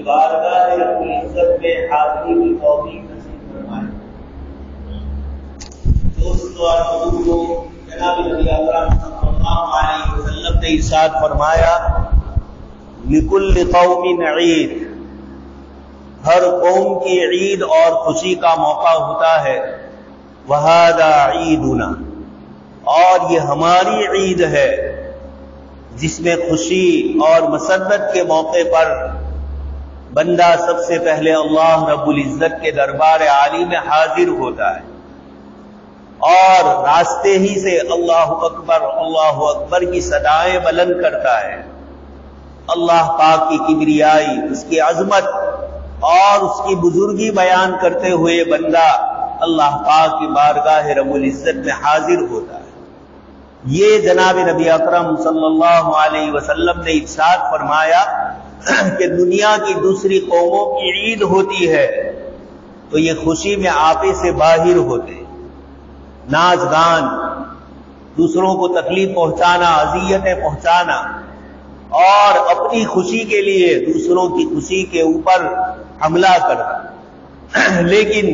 بارگاہ رب العزت میں حاضری کی توفیق نصیب فرمائے۔ دوستو اور بزرگوں، جناب نبی اکرم صلی اللہ علیہ وسلم نے ارشاد فرمایا لکل قوم عید، ہر قوم کی عید اور خوشی کا موقع ہوتا ہے، وہذا عیدنا، اور یہ ہماری عید ہے جس میں خوشی اور مسرت کے موقع پر بندہ سب سے پہلے اللہ رب العزت کے دربار عالی میں حاضر ہوتا ہے اور راستے ہی سے اللہ اکبر کی صدائیں بلند کرتا ہے۔ اللہ پاک کی کبریائی، اس کی عظمت اور اس کی بزرگی بیان کرتے ہوئے بندہ اللہ پاک کی بارگاہ رب العزت میں حاضر ہوتا ہے۔ یہ جناب نبی اکرم صلی اللہ علیہ وسلم نے ارشاد فرمایا کہ دنیا کی دوسری قوموں کی عید ہوتی ہے تو یہ خوشی میں آپے سے باہر ہوتے، ناچ گان، دوسروں کو تکلیف پہنچانا، اذیتیں پہنچانا اور اپنی خوشی کے لیے دوسروں کی خوشی کے اوپر حملہ کرنا۔ لیکن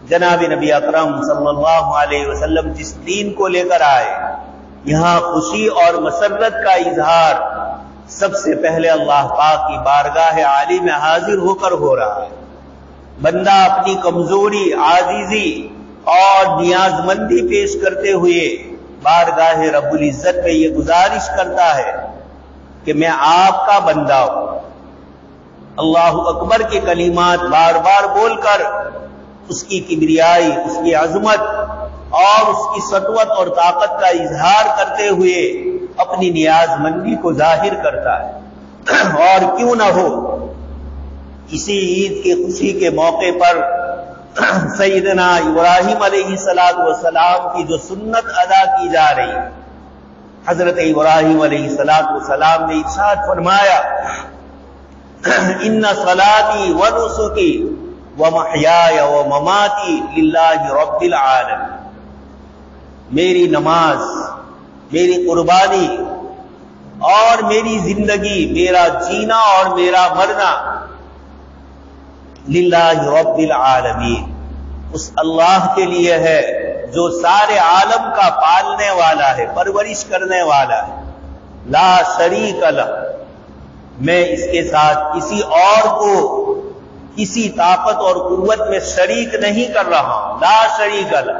جناب نبی اکرم صلی اللہ علیہ وسلم جس دین کو لے کر آئے، یہاں خوشی اور مسرت کا اظہار سب سے پہلے اللہ پاک کی بارگاہ عالی میں حاضر ہو کر ہو رہا ہے۔ بندہ اپنی کمزوری، عاجزی اور نیاز مندی پیش کرتے ہوئے بارگاہ رب العزت میں یہ گزارش کرتا ہے کہ میں آپ کا بندہ ہوں۔ اللہ اکبر کے کلمات بار بار بول کر اس کی کبریائی، اس کی عظمت اور اس کی سطوت اور طاقت کا اظہار کرتے ہوئے اپنی نیاز مندی کو ظاہر کرتا ہے۔ اور کیوں نہ ہو، اسی عید کی خوشی کے موقع پر سیدنا ابراہیم علیہ السلام کی جو سنت ادا کی جا رہی ہے، حضرت ابراہیم علیہ السلام نے ارشاد فرمایا ان صلاتی ونسکی ومحیای ومماتی للہ رب العالمین، میری نماز، میری قربانی اور میری زندگی، میرا جینا اور میرا مرنا للہ رب العالمین، اس اللہ کے لیے ہے جو سارے عالم کا پالنے والا ہے، پرورش کرنے والا ہے۔ لا شریک لہ، میں اس کے ساتھ کسی اور کو کسی طاقت اور قوت میں شریک نہیں کر رہا ہوں۔ لا شریک لہ،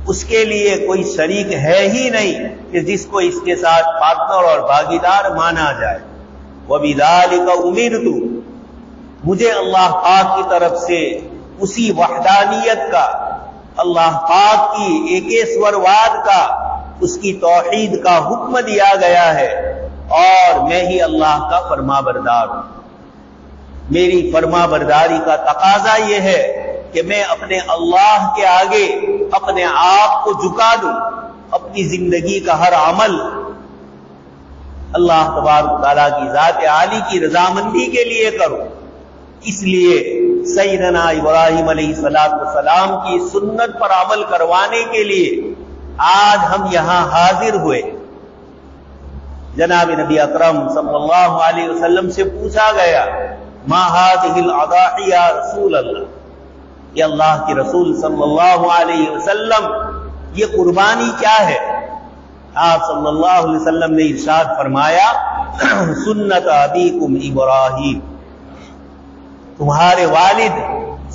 اس کے لیے کوئی شریک ہے ہی نہیں کہ جس کو اس کے ساتھ پارٹنر اور بھاگیدار مانا جائے۔ وَبِذَلِكَ أُمِرْتُ، مجھے اللہ پاک کی طرف سے اسی وحدانیت کا، اللہ پاک کی ایکیسورواد کا، اس کی توحید کا حکم دیا گیا ہے اور میں ہی اللہ کا فرما بردار ہوں۔ میری فرما برداری کا تقاضا یہ ہے کہ میں اپنے اللہ کے آگے اپنے آپ کو جھکا دوں، اپنی زندگی کا ہر عمل اللہ تبارک تعالیٰ کی ذات عالی کی رضامندی کے لیے کروں۔ اس لیے سیدنا ابراہیم علیہ السلام کی سنت پر عمل کروانے کے لیے آج ہم یہاں حاضر ہوئے۔ جناب نبی اکرم صلی اللہ علیہ وسلم سے پوچھا گیا ما هذه الاضاحی یا رسول اللہ، کہ اللہ کے رسول صلی اللہ علیہ وسلم یہ قربانی کیا ہے؟ آپ صلی اللہ علیہ وسلم نے ارشاد فرمایا سنت ابیکم ابراہیم، تمہارے والد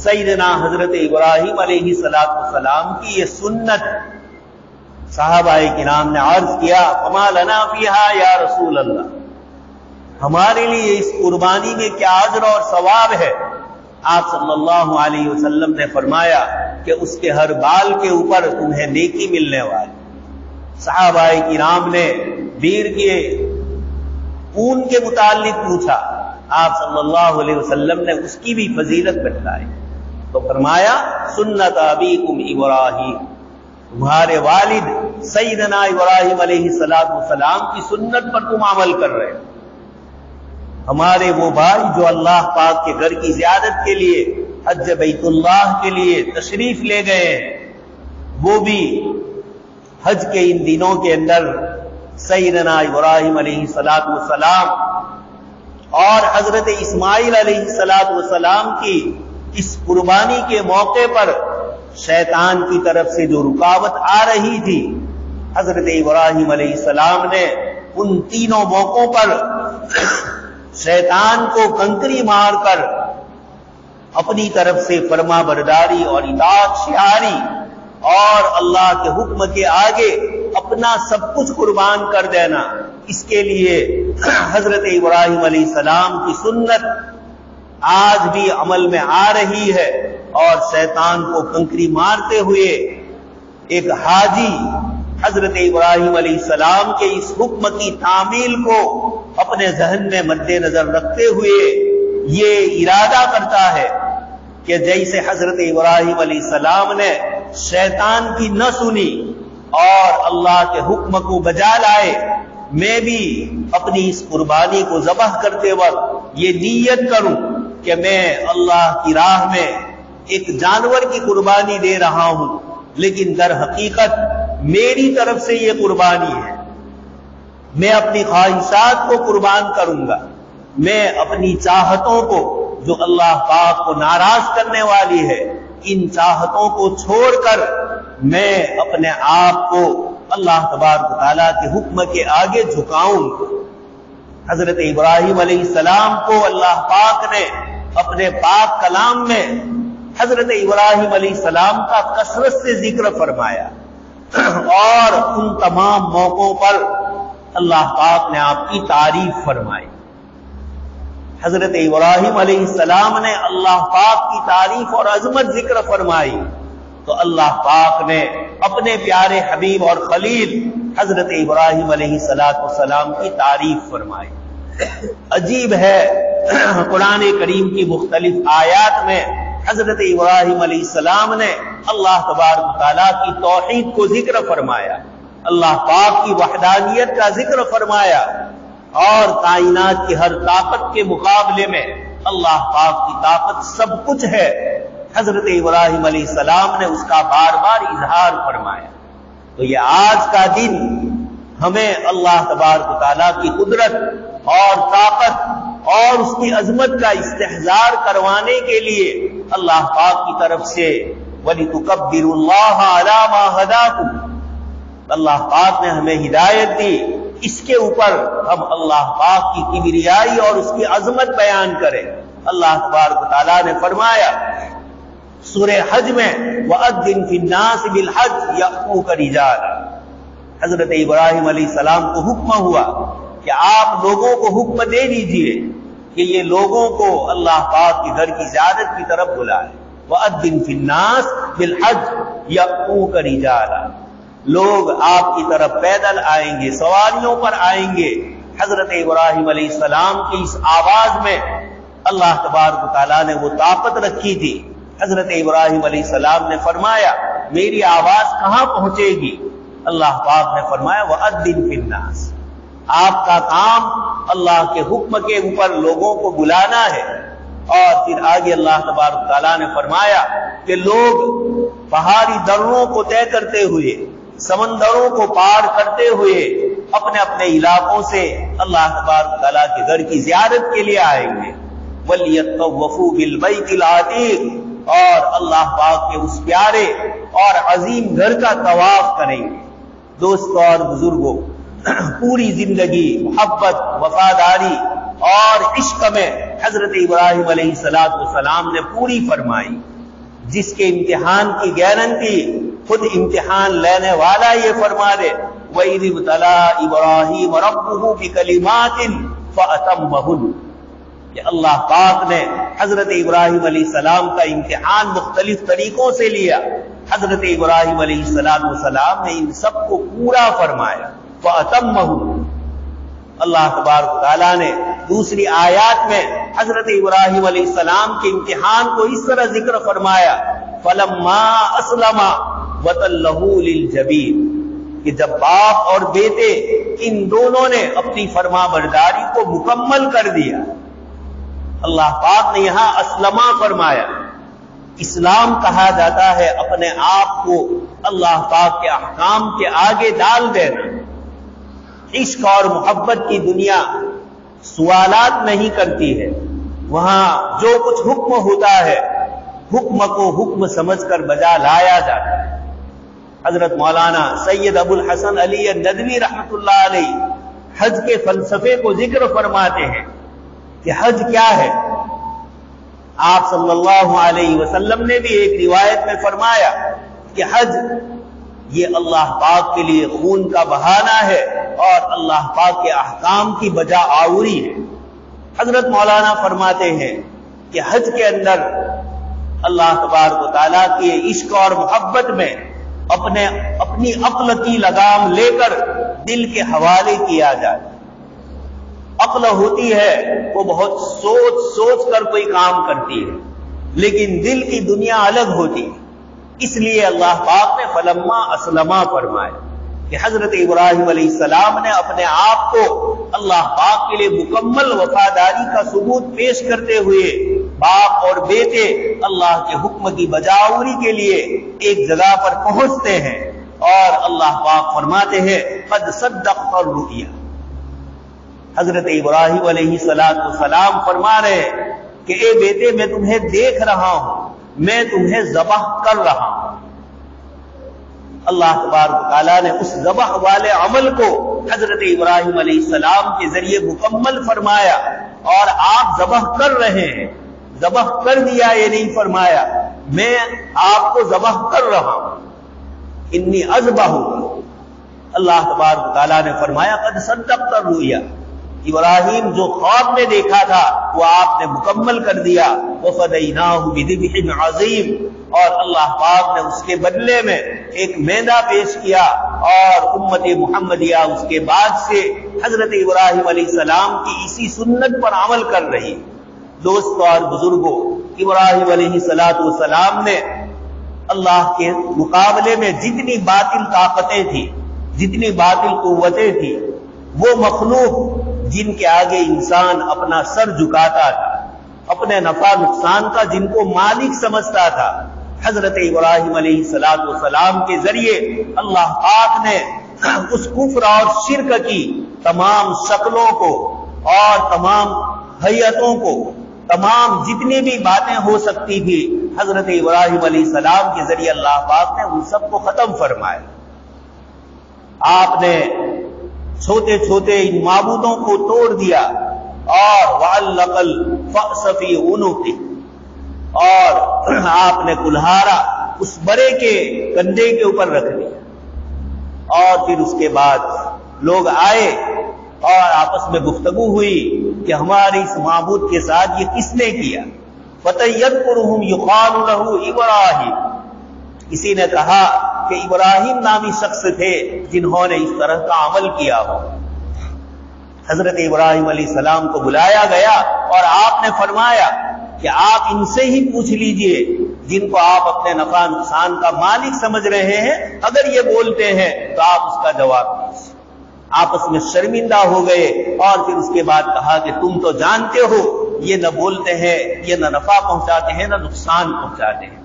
سیدنا حضرت ابراہیم علیہ السلام کی یہ سنت۔ صحابہ کرام نے عرض کیا فما لنا فیہا یا رسول اللہ، ہمارے لیے اس قربانی میں کیا اجر اور ثواب ہے؟ آپ صلی اللہ علیہ وسلم نے فرمایا کہ اس کے ہر بال کے اوپر تمہیں نیکی ملنے والی۔ صحابہ کرام نے بیر کے اون کے متعلق پوچھا، آپ صلی اللہ علیہ وسلم نے اس کی بھی فضیلت بتلائی تو فرمایا سنت ابیکم ابراہیم، تمہارے والد سیدنا ابراہیم علیہ السلام کی سنت پر تم عمل کر رہے ہو۔ ہمارے وہ بھائی جو اللہ پاک کے گھر کی زیارت کے لیے، حج بیت اللہ کے لیے تشریف لے گئے ہیں، وہ بھی حج کے ان دنوں کے اندر سیدنا ابراہیم علیہ السلام اور حضرت اسماعیل علیہ السلام کی اس قربانی کے موقع پر شیطان کی طرف سے جو رکاوٹ آ رہی تھی، حضرت ابراہیم علیہ السلام نے ان تینوں موقعوں پر شیطان کو کنکری مار کر اپنی طرف سے فرما برداری اور اطاعت شعاری اور اللہ کے حکم کے آگے اپنا سب کچھ قربان کر دینا، اس کے لیے حضرت ابراہیم علیہ السلام کی سنت آج بھی عمل میں آ رہی ہے، اور شیطان کو کنکری مارتے ہوئے ایک حاجی حضرت ابراہیم علیہ السلام کے اس حکم کی تعمیل کو اپنے ذہن میں مد نظر رکھتے ہوئے یہ ارادہ کرتا ہے کہ جیسے حضرت ابراہیم علیہ السلام نے شیطان کی نہ سنی اور اللہ کے حکم کو بجا لائے، میں بھی اپنی اس قربانی کو ذبح کرتے وقت یہ نیت کروں کہ میں اللہ کی راہ میں ایک جانور کی قربانی دے رہا ہوں، لیکن در حقیقت میری طرف سے یہ قربانی ہے، میں اپنی خواہشات کو قربان کروں گا، میں اپنی چاہتوں کو جو اللہ پاک کو ناراض کرنے والی ہے، ان چاہتوں کو چھوڑ کر میں اپنے آپ کو اللہ تبارک و تعالیٰ کے حکم کے آگے جھکاؤں۔ حضرت ابراہیم علیہ السلام کو اللہ پاک نے اپنے پاک کلام میں حضرت ابراہیم علیہ السلام کا کثرت سے ذکر فرمایا، اور ان تمام موقعوں پر اللہ پاک نے آپ کی تعریف فرمائی۔ حضرت ابراہیم علیہ السلام نے اللہ پاک کی تعریف اور عظمت ذکر فرمائی تو اللہ پاک نے اپنے پیارے حبیب اور خلیل حضرت ابراہیم علیہ السلام کی تعریف فرمائی۔ عجیب ہے، قرآن کریم کی مختلف آیات میں حضرت ابراہیم علیہ السلام نے اللہ تبارک و تعالیٰ کی توحید کو ذکر فرمایا، اللہ پاک کی وحدانیت کا ذکر فرمایا، اور کائنات کی ہر طاقت کے مقابلے میں اللہ پاک کی طاقت سب کچھ ہے، حضرت ابراہیم علیہ السلام نے اس کا بار بار اظہار فرمایا۔ تو یہ آج کا دن ہمیں اللہ تبارک و تعالیٰ کی قدرت اور طاقت اور اس کی عظمت کا استحضار کروانے کے لیے اللہ پاک کی طرف سے وَلِتُكَبِّرُوا اللَّهَ عَلَى مَا هَدَاكُمْ، اللہ پاک نے ہمیں ہدایت دی، اس کے اوپر ہم اللہ پاک کی کبریائی اور اس کی عظمت بیان کریں۔ اللہ تبارک و تعالیٰ نے فرمایا سورہ حج میں وَأَذِّن فِي النَّاسِ بِالْحَجِّ يَأْتُوكَ رِجَالًا، حضرت ابراہیم علیہ السلام کو حکم ہوا کہ آپ لوگوں کو حکم دے دیجئے کہ یہ لوگوں کو اللہ پاک کے گھر کی زیارت کی طرف بلائے۔ وَأَذِّن فِي النَّاسِ بِالْحَجِّ يَأْتُوكَ رِجَالًا، لوگ آپ کی طرف پیدل آئیں گے، سواریوں پر آئیں گے۔ حضرت ابراہیم علیہ السلام کی اس آواز میں اللہ تبارک و تعالیٰ نے وہ طاقت رکھی تھی۔ حضرت ابراہیم علیہ السلام نے فرمایا میری آواز کہاں پہنچے گی؟ اللہ پاک نے فرمایا وَأَذِّن فِي النَّاسِ، آپ کا کام اللہ کے حکم کے اوپر لوگوں کو بلانا ہے۔ اور پھر آگے اللہ تبارک و تعالیٰ نے فرمایا کہ لوگ پہاڑی دروں کو طے کرتے ہوئے، سمندروں کو پار کرتے ہوئے اپنے اپنے علاقوں سے اللہ تبارک و تعالیٰ کے گھر کی زیارت کے لیے آئیں گے۔ وَلْيَطَّوَّفُوا بِالْبَيْتِ الْعَتِيقِ، اور اللہ پاک کے اس پیارے اور عظیم گھر کا طواف کریں گے۔ دوستو اور بزرگوں، پوری زندگی محبت، وفاداری اور عشق میں حضرت ابراہیم علیہ السلام نے پوری فرمائی۔ جس کے امتحان کی گارنٹی خود امتحان لینے والا یہ فرما دے وَإِذِ ابْتَلَىٰ إِبْرَاهِيمَ رَبُّهُ بِكَلِمَاتٍ فَأَتَمَّهُنَّ، کہ اللہ پاک نے حضرت ابراہیم علیہ السلام کا امتحان مختلف طریقوں سے لیا، حضرت ابراہیم علیہ السلام نے ان سب کو پورا فرمایا۔ فَأَتَمَّهُ، اللہ تبارک و تعالیٰ نے دوسری آیات میں حضرت ابراہیم علیہ السلام کے امتحان کو اس طرح ذکر فرمایا فَلَمَّا أَسْلَمَ وَتَلَّهُ لِلْجَبِينِ، کہ جب باپ اور بیٹے ان دونوں نے اپنی فرما برداری کو مکمل کر دیا۔ اللہ پاک نے یہاں اسلمہ فرمایا۔ اسلام کہا جاتا ہے اپنے آپ کو اللہ پاک کے احکام کے آگے ڈال دینا۔ عشق اور محبت کی دنیا سوالات نہیں کرتی ہے، وہاں جو کچھ حکم ہوتا ہے حکم کو حکم سمجھ کر بجا لایا جاتا ہے۔ حضرت مولانا سید ابو الحسن علی ندوی رحمۃ اللہ علیہ حج کے فلسفے کو ذکر فرماتے ہیں کہ حج کیا ہے۔ آپ صلی اللہ علیہ وسلم نے بھی ایک روایت میں فرمایا کہ حج یہ اللہ پاک کے لیے خون کا بہانا ہے اور اللہ پاک کے احکام کی بجا آوری ہے۔ حضرت مولانا فرماتے ہیں کہ حج کے اندر اللہ تبارک و تعالیٰ کے عشق اور محبت میں اپنی عقل کی لگام لے کر دل کے حوالے کیا جائے۔ عقل ہوتی ہے وہ بہت سوچ سوچ کر کوئی کام کرتی ہے، لیکن دل کی دنیا الگ ہوتی ہے۔ اس لیے اللہ پاک نے فلما اسلما فرمایا کہ حضرت ابراہیم علیہ السلام نے اپنے آپ کو اللہ پاک کے لیے مکمل وفاداری کا ثبوت پیش کرتے ہوئے باپ اور بیٹے اللہ کے حکم کی بجاوری کے لیے ایک جگہ پر پہنچتے ہیں، اور اللہ پاک فرماتے ہیں قد صدقت الرؤیا۔ حضرت ابراہیم علیہ السلام فرما رہے ہیں کہ اے بیٹے میں تمہیں دیکھ رہا ہوں، میں تمہیں ذبح کر رہا ہوں۔ اللہ تبارک و تعالیٰ نے اس ذبح والے عمل کو حضرت ابراہیم علیہ السلام کے ذریعے مکمل فرمایا، اور آپ ذبح کر رہے ہیں، ذبح کر دیا یہ نہیں فرمایا، میں آپ کو ذبح کر رہا ہوں، انی اذبح۔ اللہ تبارک و تعالیٰ نے فرمایا قد صدقت الرؤیا، ابراہیم جو خواب میں دیکھا تھا وہ آپ نے مکمل کر دیا۔ وفدیناہ بذبح عظیم، اور اللہ پاک نے اس کے بدلے میں ایک مینڈا پیش کیا، اور امت محمدیہ اس کے بعد سے حضرت ابراہیم علیہ السلام کی اسی سنت پر عمل کر رہی۔ دوستو اور بزرگوں، ابراہیم علیہ السلام نے اللہ کے مقابلے میں جتنی باطل طاقتیں تھیں، جتنی باطل قوتیں تھیں، وہ مخلوق جن کے آگے انسان اپنا سر جھکاتا تھا، اپنے نفع نقصان کا جن کو مالک سمجھتا تھا، حضرت ابراہیم علیہ السلام کے ذریعے اللہ پاک نے اس کفر اور شرک کی تمام شکلوں کو اور تمام حیتوں کو، تمام جتنی بھی باتیں ہو سکتی تھی، حضرت ابراہیم علیہ السلام کے ذریعے اللہ پاک نے ان سب کو ختم فرمایا۔ آپ نے چھوٹے چھوٹے ان معبودوں کو توڑ دیا، اور وعلق الفأس فی عنقہ، اور آپ نے کلہارا اس بڑے کے کندھے کے اوپر رکھ دیا، اور پھر اس کے بعد لوگ آئے اور آپس میں گفتگو ہوئی کہ ہمارے اس معبود کے ساتھ یہ کس نے کیا؟ فَتَيَذْكُرُهُمْ يُقَالُ لَهُ إِبْرَاهِيمُ، کسی نے کہا کہ ابراہیم نامی شخص تھے جنہوں نے اس طرح کا عمل کیا ہو۔ حضرت ابراہیم علیہ السلام کو بلایا گیا اور آپ نے فرمایا کہ آپ ان سے ہی پوچھ لیجئے جن کو آپ اپنے نفع نقصان کا مالک سمجھ رہے ہیں، اگر یہ بولتے ہیں تو آپ اس کا جواب دیجیے۔ آپس میں شرمندہ ہو گئے، اور پھر اس کے بعد کہا کہ تم تو جانتے ہو یہ نہ بولتے ہیں، یہ نہ نفع پہنچاتے ہیں نہ نقصان پہنچاتے ہیں۔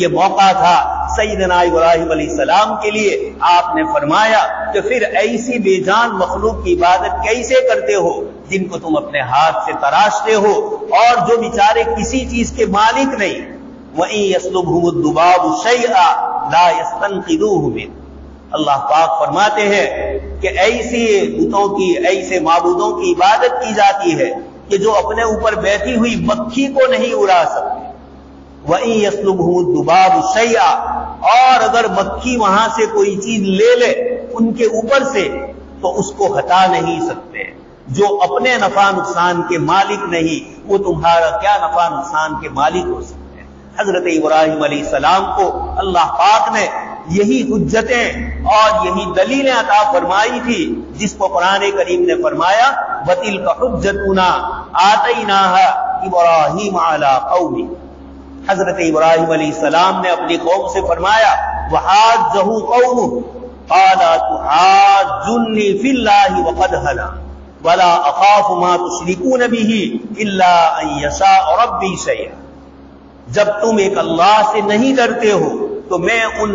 یہ موقع تھا سیدنا ابراہیم علیہ السلام کے لیے۔ آپ نے فرمایا کہ پھر ایسی بے جان مخلوق کی عبادت کیسے کرتے ہو جن کو تم اپنے ہاتھ سے تراشتے ہو، اور جو بیچارے کسی چیز کے مالک نہیں۔ وَإِن يَسْلُبْهُمُ الذُّبَابُ شَيْئًا لَا يَسْتَنقِذُوهُ مِنْهُ، اللہ پاک فرماتے ہیں کہ ایسی بتوں کی، ایسے معبودوں کی عبادت کی جاتی ہے کہ جو اپنے اوپر بیٹھی ہوئی مکھی کو نہیں اڑا سکتے۔ وَإِن يَسْلُبْهُمُ الذُّبَابُ شَيْئًا، اور اگر مکھی وہاں سے کوئی چیز لے لے ان کے اوپر سے تو اس کو ہٹا نہیں سکتے۔ جو اپنے نفع نقصان کے مالک نہیں، وہ تمہارا کیا نفع نقصان کے مالک ہو سکتے ہیں۔ حضرت ابراہیم علیہ السلام کو اللہ پاک نے یہی حجتیں اور یہی دلیلیں عطا فرمائی تھی جس کو قرآن کریم نے فرمایا وَتِلْكَ حُجَّتُنَا آتَيْنَاهَا إِبْرَاهِيمَ عَلَىٰ قَوْمِهِ۔ حضرت ابراہیم علیہ السلام نے اپنی قوم سے فرمایا وَحَاجَّهُ قَوْمُهُ قَالَ تُحَاجُّنِّي فِي اللَّهِ وَقَدْ هَدَانِ وَلَا أَخَافُ مَا تُشْرِكُونَ بِهِ إِلَّا أَن يَشَاءَ رَبِّي شَيْئًا۔ جب تم ایک اللہ سے نہیں ڈرتے ہو تو میں ان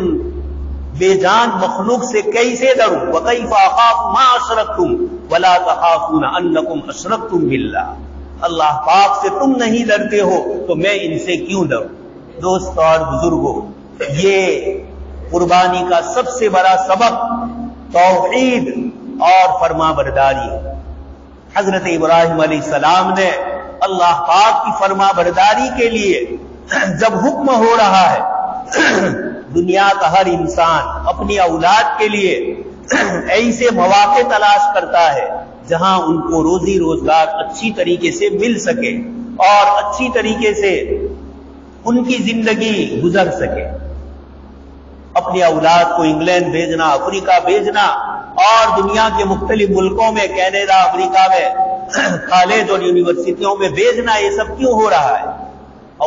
بے جان مخلوق سے کیسے ڈروں؟ وَكَيْفَ أَخَافُ مَا أَشْرَكْتُمْ ولا تخافون انکم اشرکتم باللہ، اللہ پاک سے تم نہیں ڈرتے ہو تو میں ان سے کیوں ڈروں؟ دوست اور بزرگوں، یہ قربانی کا سب سے بڑا سبق توحید اور فرما برداری ہے۔ حضرت ابراہیم علیہ السلام نے اللہ پاک کی فرما برداری کے لیے جب حکم ہو رہا ہے، دنیا کا ہر انسان اپنی اولاد کے لیے ایسے مواقع تلاش کرتا ہے جہاں ان کو روزی روزگار اچھی طریقے سے مل سکے اور اچھی طریقے سے ان کی زندگی گزر سکے۔ اپنی اولاد کو انگلینڈ بھیجنا، افریقہ بھیجنا اور دنیا کے مختلف ملکوں میں، کینیڈا، امریکہ میں کالج اور یونیورسٹیوں میں بھیجنا، یہ سب کیوں ہو رہا ہے؟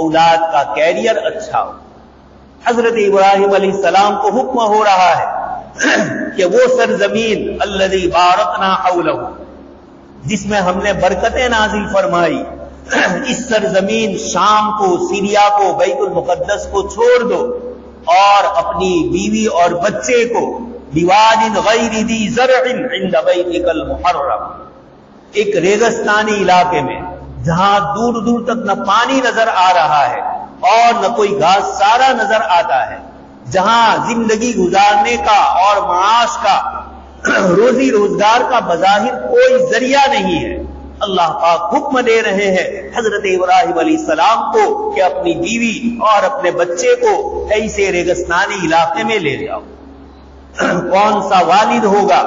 اولاد کا کیریئر اچھا ہو۔ حضرت ابراہیم علیہ السلام کو حکم ہو رہا ہے کہ وہ سرزمین الذی بارکنا حولہ، جس میں ہم نے برکتیں نازل فرمائی، اس سرزمین شام کو، سیریا کو، بیت المقدس کو چھوڑ دو اور اپنی بیوی اور بچے کو بواد غیر ذی زرع عند بیتک المحرم، ایک ریگستانی علاقے میں جہاں دور دور تک نہ پانی نظر آ رہا ہے اور نہ کوئی گھاس چارہ نظر آتا ہے، جہاں زندگی گزارنے کا اور معاش کا، روزی روزگار کا بظاہر کوئی ذریعہ نہیں ہے، اللہ پاک حکم دے رہے ہیں حضرت ابراہیم علیہ السلام کو کہ اپنی بیوی اور اپنے بچے کو ایسے ریگستانی علاقے میں لے جاؤ۔ کون سا والد ہوگا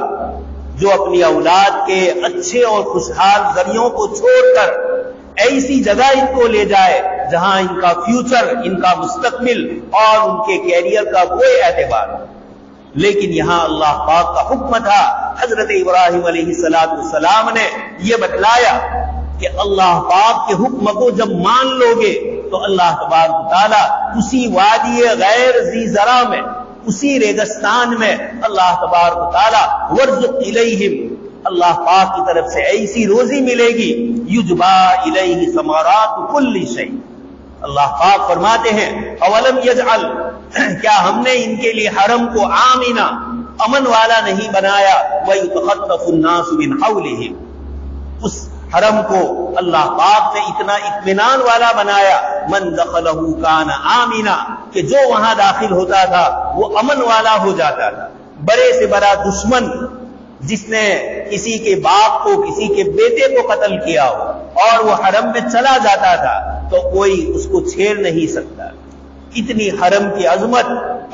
جو اپنی اولاد کے اچھے اور خوشحال ذریعوں کو چھوڑ کر ایسی جگہ ان کو لے جائے جہاں ان کا فیوچر، ان کا مستقبل اور ان کے کیریئر کا کوئی اعتبار نہیں؟ لیکن یہاں اللہ پاک کا حکم تھا، حضرت ابراہیم علیہ السلام نے یہ بتلایا کہ اللہ پاک کے حکم کو جب مان لو گے تو اللہ تبارک و تعالی اسی وادی غیر ذی زرع میں، اسی ریگستان میں اللہ تبارک و تعالی ورزق الیہم، اللہ پاک کی طرف سے ایسی روزی ملے گی، یجبا الیہ ثمرات کل شیء۔ اللہ پاک فرماتے ہیں اولم یجعل، کیا ہم نے ان کے لیے حرم کو آمنا، امن والا نہیں بنایا، وَيُتَخَطَّفُ النَّاسُ مِنْ حَوْلِهِمْ، اس حرم کو اللہ پاک نے اتنا اطمینان والا بنایا، من دخلہ کان آمنا، کہ جو وہاں داخل ہوتا تھا وہ امن والا ہو جاتا تھا۔ بڑے سے بڑا دشمن جس نے کسی کے باپ کو، کسی کے بیٹے کو قتل کیا ہو اور وہ حرم میں چلا جاتا تھا تو کوئی اس کو چھیڑ نہیں سکتا۔ اتنی حرم کی عظمت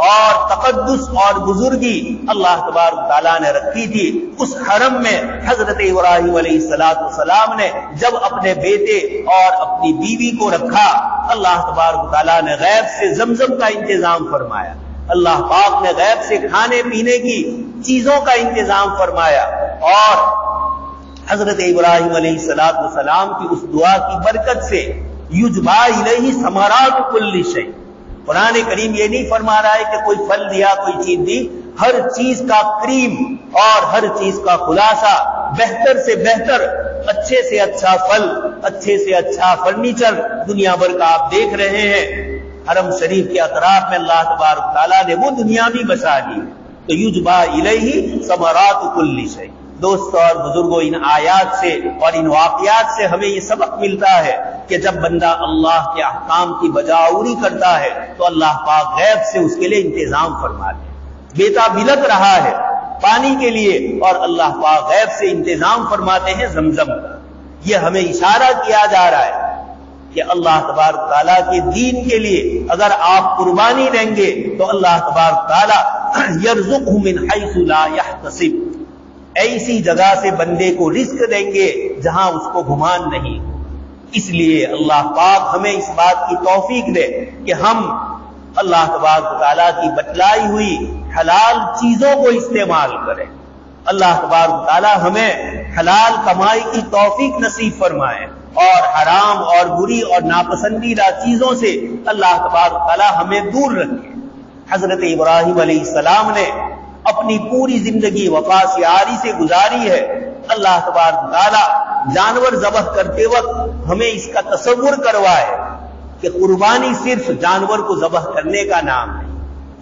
اور تقدس اور بزرگی اللہ تبارک تعالیٰ نے رکھی تھی۔ اس حرم میں حضرت ابراہیم علیہ السلام نے جب اپنے بیٹے اور اپنی بیوی کو رکھا، اللہ تبارک تعالیٰ نے غیب سے زمزم کا انتظام فرمایا، اللہ پاک نے غیب سے کھانے پینے کی چیزوں کا انتظام فرمایا، اور حضرت ابراہیم علیہ السلام کی اس دعا کی برکت سے یجبا الیہ ثمرات کل شیء۔ قرآن کریم یہ نہیں فرما رہا ہے کہ کوئی پھل دیا، کوئی چیز دی، ہر چیز کا کریم اور ہر چیز کا خلاصہ، بہتر سے بہتر، اچھے سے اچھا پھل، اچھے سے اچھا فرنیچر دنیا بھر کا آپ دیکھ رہے ہیں۔ حرم شریف کے اطراف میں اللہ تبارک تعالیٰ نے وہ دنیا بھی بسا دی، تو یجبا الیہ ثمرات کل شیء۔ دوستو اور بزرگوں، ان آیات سے اور ان واقعات سے ہمیں یہ سبق ملتا ہے کہ جب بندہ اللہ کے احکام کی بجاوری کرتا ہے تو اللہ پاک غیب سے اس کے لیے انتظام فرما دے۔ بیٹا بلک رہا ہے پانی کے لیے اور اللہ پاک غیب سے انتظام فرماتے ہیں زمزم کا۔ یہ ہمیں اشارہ کیا جا رہا ہے کہ اللہ تبارک تعالیٰ کے دین کے لیے اگر آپ قربانی دیں گے تو اللہ تبارک تعالیٰ یرزقہ من حیث لا یحتسب، ایسی جگہ سے بندے کو رزق دیں گے جہاں اس کو گمان نہیں۔ اس لیے اللہ پاک ہمیں اس بات کی توفیق دے کہ ہم اللہ تبارک تعالیٰ کی بتلائی ہوئی حلال چیزوں کو استعمال کریں۔ اللہ تبارک تعالیٰ ہمیں حلال کمائی کی توفیق نصیب فرمائے اور حرام اور بری اور ناپسندیدہ چیزوں سے اللہ تبارک تعالیٰ ہمیں دور رکھے۔ حضرت ابراہیم علیہ السلام نے اپنی پوری زندگی وفا شعاری سے گزاری ہے۔ اللہ تبارک تعالیٰ جانور ذبح کرتے وقت ہمیں اس کا تصور کروائے کہ قربانی صرف جانور کو ذبح کرنے کا نام نہیں،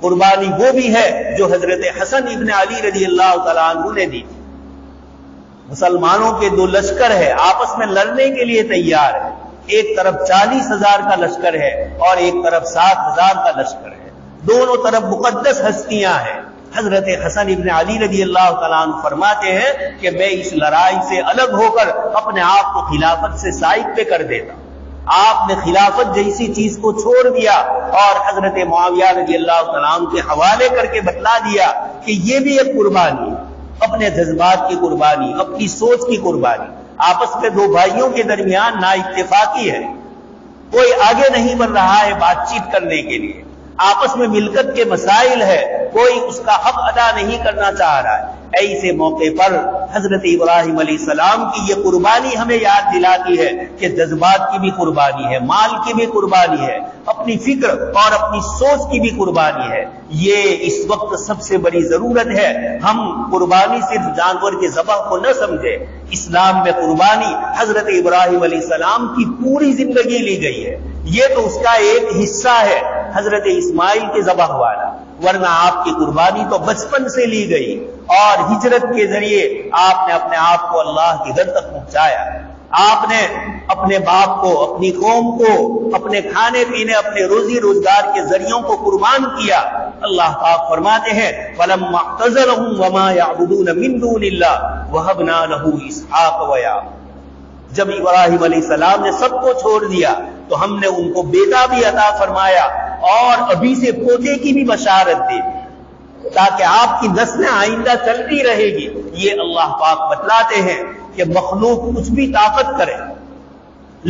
قربانی وہ بھی ہے جو حضرت حسن ابن علی رضی اللہ تعالیٰ عنہ نے دی تھی۔ مسلمانوں کے دو لشکر ہے، آپس میں لڑنے کے لیے تیار ہے. ایک طرف 40,000 کا لشکر ہے اور ایک طرف 7,000 کا لشکر ہے. دونوں طرف مقدس ہستیاں ہیں. حضرت حسن ابن علی رضی اللہ تعالیٰ عنہ فرماتے ہیں کہ میں اس لڑائی سے الگ ہو کر اپنے آپ کو خلافت سے سائد پہ کر دیتا. آپ نے خلافت جیسی چیز کو چھوڑ دیا اور حضرت معاویہ رضی اللہ تعالیٰ عنہ کے حوالے کر کے بتلا دیا کہ یہ بھی ایک قربانی، اپنے جذبات کی قربانی، اپنی سوچ کی قربانی. آپس میں دو بھائیوں کے درمیان نا اتفاقی ہے، کوئی آگے نہیں بڑھ رہا ہے بات چیت کرنے کے لیے، آپس میں ملکت کے مسائل ہے، کوئی اس کا حق ادا نہیں کرنا چاہ رہا ہے. ایسے موقع پر حضرت ابراہیم علیہ السلام کی یہ قربانی ہمیں یاد دلاتی ہے کہ جذبات کی بھی قربانی ہے، مال کی بھی قربانی ہے، اپنی فکر اور اپنی سوچ کی بھی قربانی ہے. یہ اس وقت سب سے بڑی ضرورت ہے. ہم قربانی صرف جانور کے ذبح کو نہ سمجھے. اسلام میں قربانی حضرت ابراہیم علیہ السلام کی پوری زندگی لی گئی ہے. یہ تو اس کا ایک حصہ ہے حضرت اسماعیل کے ذبح والا، ورنہ آپ کی قربانی تو بچپن سے لی گئی اور ہجرت کے ذریعے آپ نے اپنے آپ کو اللہ کی در تک پہنچایا. آپ نے اپنے باپ کو، اپنی قوم کو، اپنے کھانے پینے، اپنے روزی روزگار کے ذریعوں کو قربان کیا. اللہ پاک فرماتے ہیں فَلَمَّا اعْتَزَلَهُمْ وَمَا يَعْبُدُونَ مِن دُونِ اللَّهِ وَهَبْنَا لَهُ إِسْحَاقَ وَيَعْقُوبَ. جب ابراہیم علیہ السلام نے سب کو چھوڑ دیا تو ہم نے ان کو بیٹا بھی عطا فرمایا اور ابھی سے پوتے کی بھی بشارت دی تاکہ آپ کی نسلیں آئندہ چلتی رہے گی. یہ اللہ پاک بتلاتے ہیں کہ مخلوق کچھ بھی طاقت کرے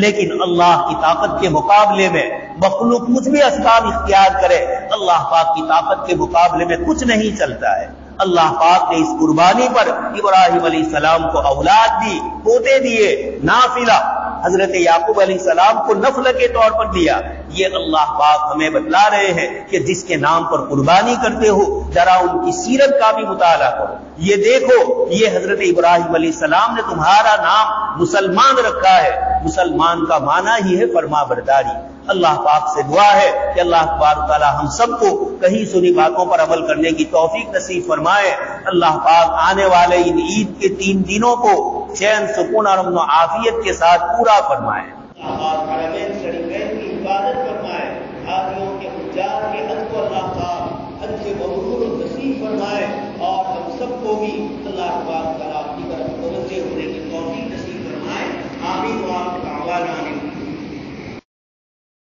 لیکن اللہ کی طاقت کے مقابلے میں مخلوق کچھ بھی اسباب اختیار کرے، اللہ پاک کی طاقت کے مقابلے میں کچھ نہیں چلتا ہے. اللہ پاک نے اس قربانی پر ابراہیم علیہ السلام کو اولاد دی، پوتے دیے، نافلہ حضرت یعقوب علیہ السلام کو نفل کے طور پر دیا. یہ اللہ پاک ہمیں بتلا رہے ہیں کہ جس کے نام پر قربانی کرتے ہو ذرا ان کی سیرت کا بھی مطالعہ کرو. یہ دیکھو یہ حضرت ابراہیم علیہ السلام نے تمہارا نام مسلمان رکھا ہے. مسلمان کا معنی ہی ہے فرما برداری. اللہ پاک سے دعا ہے کہ اللہ تبارک تعالی ہم سب کو کہیں سنی باتوں پر عمل کرنے کی توفیق نصیب فرمائے. اللہ پاک آنے والے ان عید کے 3 دنوں کو چین، سکون اور امن و عافیت کے ساتھ پورا فرمائے. اللہ حرمین شریفین کی حفاظت فرمائے. حاجیوں کے حجاج کے حج کو اللہ پاک حج مبرور نصیب فرمائے اور ہم سب کو بھی اللہ تبارک تعالی کی طرف